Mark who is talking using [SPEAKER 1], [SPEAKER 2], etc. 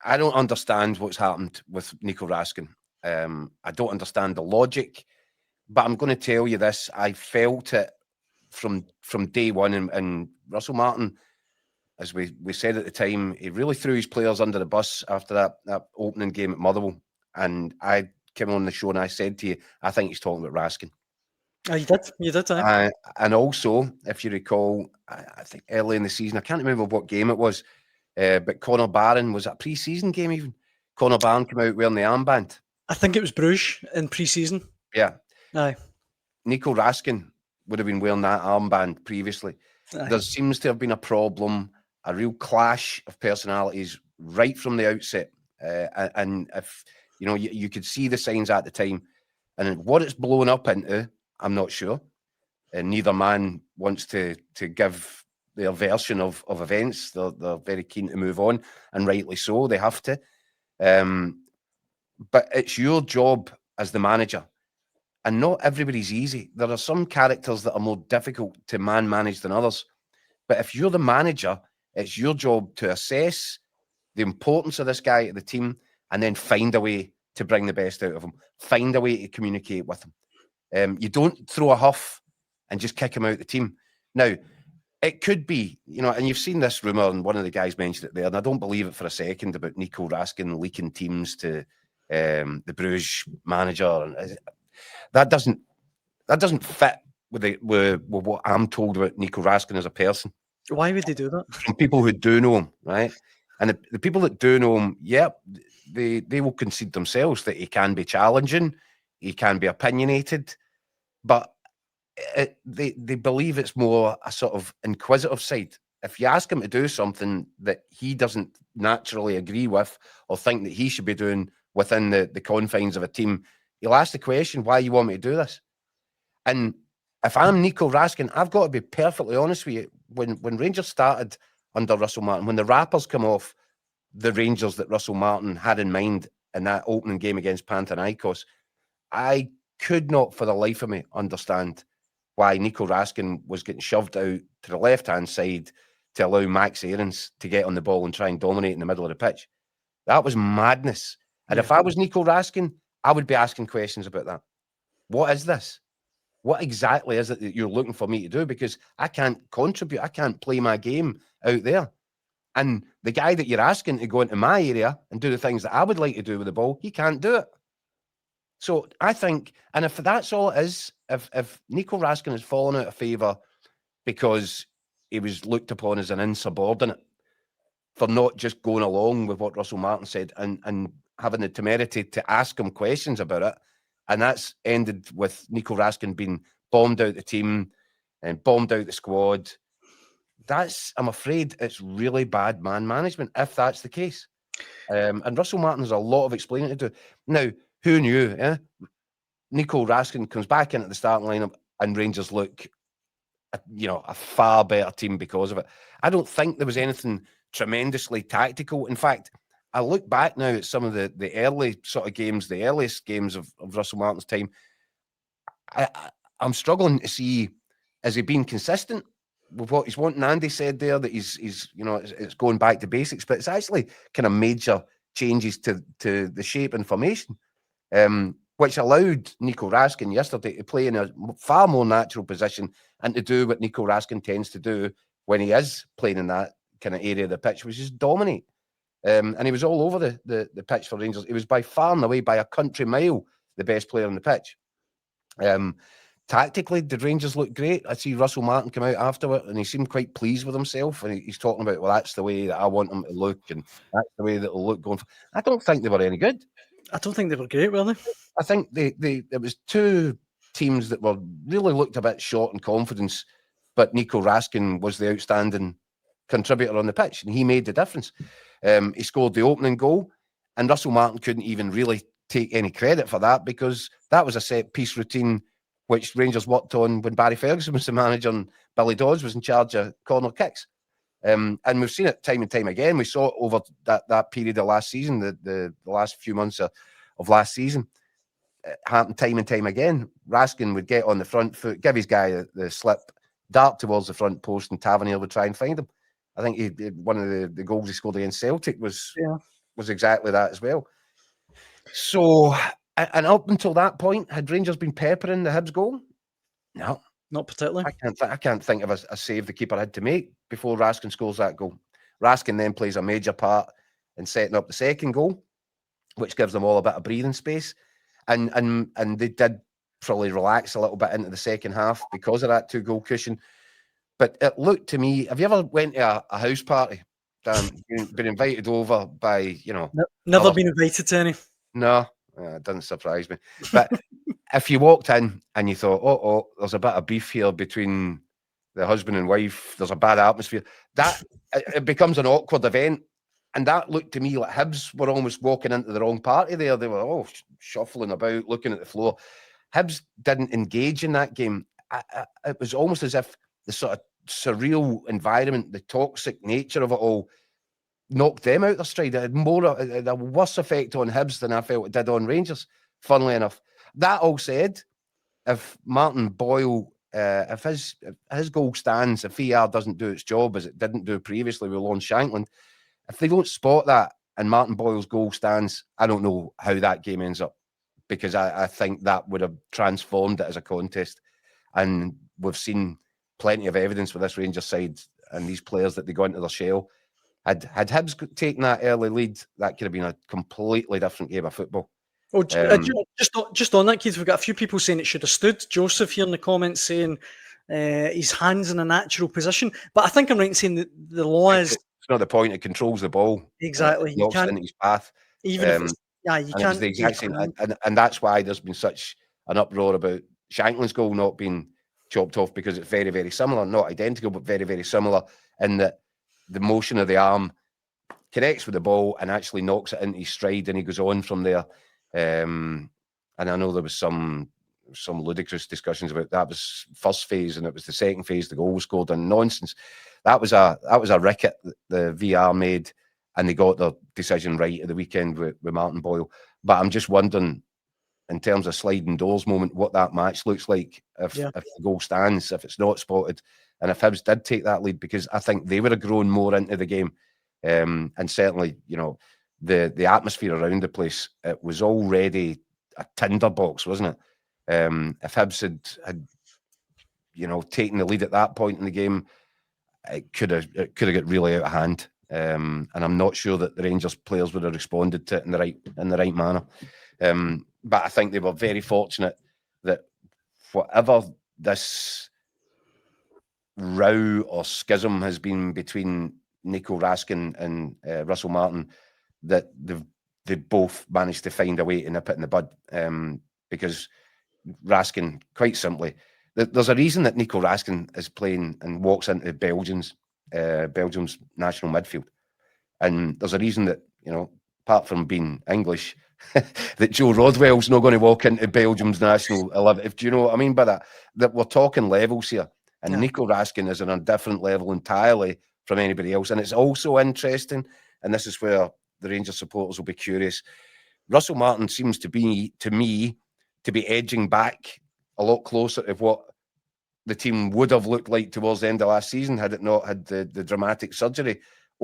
[SPEAKER 1] I don't understand what's happened with Nico Raskin. I don't understand the logic, but I'm going to tell you this. I felt it from day one, and Russell Martin, as we said at the time, he really threw his players under the bus after that opening game at Motherwell. And I came on the show and I said to you, I think he's talking about Raskin.
[SPEAKER 2] Oh, you did, aye.
[SPEAKER 1] And also, if you recall, I think early in the season, I can't remember what game it was, but Connor Barron, was that a pre-season game even? Connor Barron came out wearing the armband.
[SPEAKER 2] I think it was Bruges in pre-season.
[SPEAKER 1] Yeah.
[SPEAKER 2] Aye.
[SPEAKER 1] Nico Raskin would have been wearing that armband previously.
[SPEAKER 2] Aye.
[SPEAKER 1] There seems to have been a problem, a real clash of personalities right from the outset. And if, you could see the signs at the time. And what it's blown up into, I'm not sure. And neither man wants to give their version of events. They're very keen to move on, and rightly so. They have to. But it's your job as the manager. And not everybody's easy. There are some characters that are more difficult to manage than others. But if you're the manager, it's your job to assess the importance of this guy to the team and then find a way to bring the best out of him. Find a way to communicate with him. You don't throw a huff and just kick him out of the team. Now, it could be, and you've seen this rumour, and one of the guys mentioned it there, and I don't believe it for a second, about Nico Raskin leaking teams to the Bruges manager. That doesn't fit with what I'm told about Nico Raskin as a person.
[SPEAKER 2] Why would they do that?
[SPEAKER 1] From people who do know him, right? And the people that do know him, they will concede themselves that he can be challenging, he can be opinionated, but they believe it's more a sort of inquisitive side. If you ask him to do something that he doesn't naturally agree with or think that he should be doing within the confines of a team, he'll ask the question, why you want me to do this? And if I'm Nico Raskin, I've got to be perfectly honest with you. When Rangers started under Russell Martin, when the wrappers come off the Rangers that Russell Martin had in mind in that opening game against Panathinaikos, I could not for the life of me understand why Nico Raskin was getting shoved out to the left-hand side to allow Max Aarons to get on the ball and try and dominate in the middle of the pitch. That was madness. And if I was Nico Raskin, I would be asking questions about that. What is this? What exactly is it that you're looking for me to do? Because I can't contribute. I can't play my game out there. And the guy that you're asking to go into my area and do the things that I would like to do with the ball, he can't do it. So I think, and if that's all it is, if Nico Raskin has fallen out of favour because he was looked upon as an insubordinate for not just going along with what Russell Martin said and having the temerity to ask him questions about it, and that's ended with Nico Raskin being bombed out the team and bombed out the squad, I'm afraid it's really bad man management, if that's the case. And Russell Martin has a lot of explaining to do. Now, who knew? Nico Raskin comes back in at the starting lineup and Rangers look, a far better team because of it. I don't think there was anything tremendously tactical. In fact, I look back now at some of the early sort of games, the earliest games of Russell Martin's time. I'm struggling to see, has he been consistent with what he's wanting? Andy said there that he's it's going back to basics, but it's actually kind of major changes to the shape and formation, which allowed Nico Raskin yesterday to play in a far more natural position and to do what Nico Raskin tends to do when he is playing in that kind of area of the pitch, which is dominate. And he was all over the pitch for Rangers. He was by far and away, by a country mile, the best player on the pitch. Tactically, did Rangers look great? I see Russell Martin come out afterward and he seemed quite pleased with himself. And he's talking about, well, that's the way that I want him to look, and that's the way that it'll look going forward. I don't think they were any good.
[SPEAKER 2] I don't think they were great, were they?
[SPEAKER 1] I think it was two teams that were really looked a bit short in confidence, but Nico Raskin was the outstanding contributor on the pitch, and he made the difference. He scored the opening goal, and Russell Martin couldn't even really take any credit for that because that was a set-piece routine which Rangers worked on when Barry Ferguson was the manager and Billy Dodds was in charge of corner kicks. And we've seen it time and time again. We saw it over that period of last season, the last few months of last season. It happened time and time again. Raskin would get on the front foot, give his guy the slip, dart towards the front post, and Tavernier would try and find him. I think one of the goals he scored against Celtic was was exactly that as well. So, and up until that point, had Rangers been peppering the Hibs goal? No.
[SPEAKER 2] Not particularly.
[SPEAKER 1] I can't think of a save the keeper had to make before Raskin scores that goal. Raskin then plays a major part in setting up the second goal, which gives them all a bit of breathing space. And they did probably relax a little bit into the second half because of that 2-goal cushion. But it looked to me, have you ever went to a house party? Been invited over by,
[SPEAKER 2] Never been invited to any.
[SPEAKER 1] No, it doesn't surprise me. But if you walked in and you thought, there's a bit of beef here between the husband and wife, there's a bad atmosphere, that it becomes an awkward event. And that looked to me like Hibs were almost walking into the wrong party there. They were shuffling about, looking at the floor. Hibs didn't engage in that game. It was almost as if the sort of surreal environment, the toxic nature of it all, knocked them out their stride. It had a worse effect on Hibs than I felt it did on Rangers, funnily enough. That all said, if Martin Boyle, if his goal stands, if VAR doesn't do its job as it didn't do previously with Lon Shankland, if they don't spot that and Martin Boyle's goal stands, I don't know how that game ends up, because I think that would have transformed it as a contest. And we've seen plenty of evidence with this Rangers side and these players that they go into their shell. Had Hibs taken that early lead, that could have been a completely different game of football.
[SPEAKER 2] Oh, just on that, Keith, we've got a few people saying it should have stood. Joseph here in the comments saying his hands in a natural position. But I think I'm right in saying that the law is...
[SPEAKER 1] It's not the point. It controls the ball.
[SPEAKER 2] Exactly.
[SPEAKER 1] You can't into his path.
[SPEAKER 2] Even if it's... Yeah, you can't...
[SPEAKER 1] It's the exact same. And that's why there's been such an uproar about Shankland's goal not being chopped off, because it's very, very similar. Not identical, but very, very similar in that the motion of the arm connects with the ball and actually knocks it into his stride, and he goes on from there. And I know there was some ludicrous discussions about that was first phase and it was the second phase the goal was scored, and nonsense. That was a ricket that the VR made, and they got their decision right at the weekend with Martin Boyle. But I'm just wondering, in terms of sliding doors moment, what that match looks like if the goal stands, if it's not spotted, and if Hibs did take that lead, because I think they would have grown more into the game. And certainly, the atmosphere around the place, it was already a tinderbox, wasn't it? If Hibs had taken the lead at that point in the game, it could have got really out of hand. And I'm not sure that the Rangers players would have responded to it in the right manner. But I think they were very fortunate that whatever this row or schism has been between Nico Raskin and Russell Martin, that they both managed to find a way to nip it in the bud. Because Raskin, quite simply, there's a reason that Nico Raskin is playing and walks into Belgium's national midfield. And there's a reason that, apart from being English, that Joe Rodwell's not going to walk into Belgium's national 11. Do you know what I mean by that? That we're talking levels here. And Nico Raskin is on a different level entirely from anybody else. And it's also interesting, and this is where the Rangers supporters will be curious. Russell Martin seems to be edging back a lot closer to what the team would have looked like towards the end of last season had it not had the dramatic surgery